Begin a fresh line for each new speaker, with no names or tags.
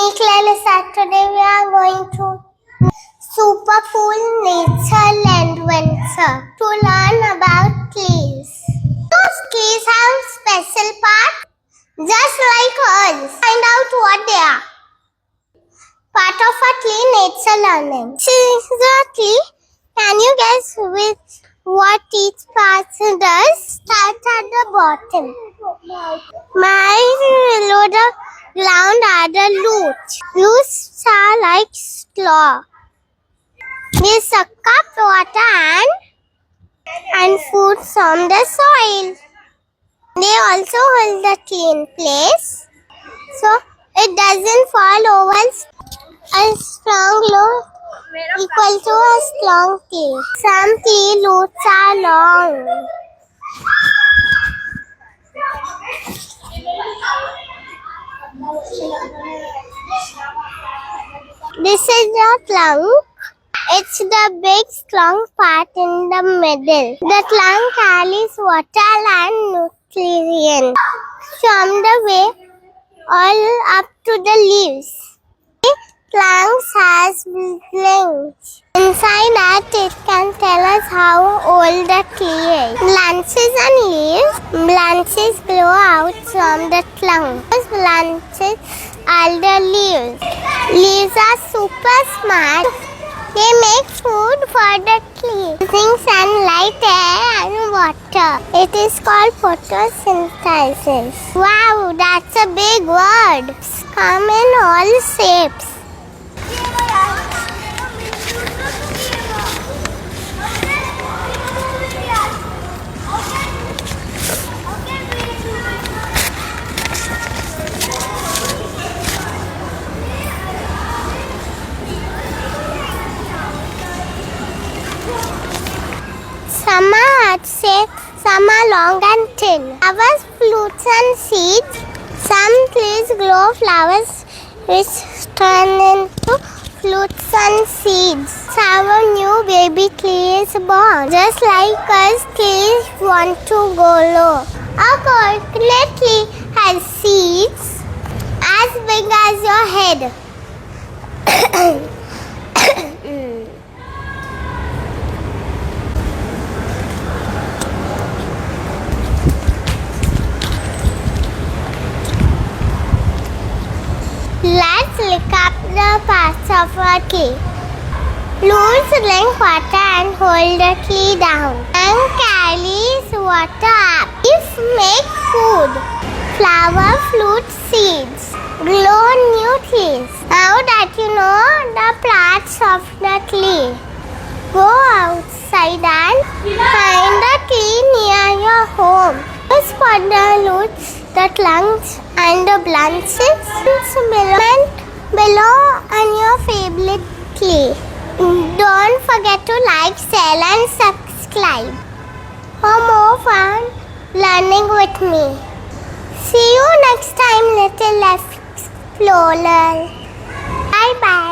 me Clarissa. Today we are going to super cool nature adventure to learn about trees. Those trees have special parts just like us. Find out what they are. Part of a tree nature learning. Seriously, can you guess what each part does? Start at the bottom. Below the ground are the roots. Roots are like straw. They suck up water and food from the soil. They also hold the tree in place so it doesn't fall over. A strong root equal to a strong tree. Some tree roots are long. This is the trunk. It's the big strong part in the middle. The trunk carries water and nutrients from the way all up to the leaves. The trunk has links. Inside that it can tell us how old the tree is. Branches and leaves. Branches grow out from the trunk. Those branches are the leaves. Leaves are super smart. They make food for the tree using sunlight, air and water. It is called photosynthesis. Wow, that's a big word. Come in all shapes. Some are heart-shaped, some are long and thin. Flowers, fruits and seeds. Some trees grow flowers which turn into fruits and seeds. Our new baby tree is born. Just like us, trees want to go low. A coconut tree has seeds as big as your head. Let's look up the parts of a tree. Roots drink water and hold the tree down. And carries water up. Leaves make food. Flower, fruit, seeds grow new trees. Now that you know the parts of the tree, go outside and find a tree near your home. Look for the roots, the trunks and the branches below on your favorite tree. Don't forget to like, share and subscribe for more fun learning with me. See you next time, little explorer. Bye bye.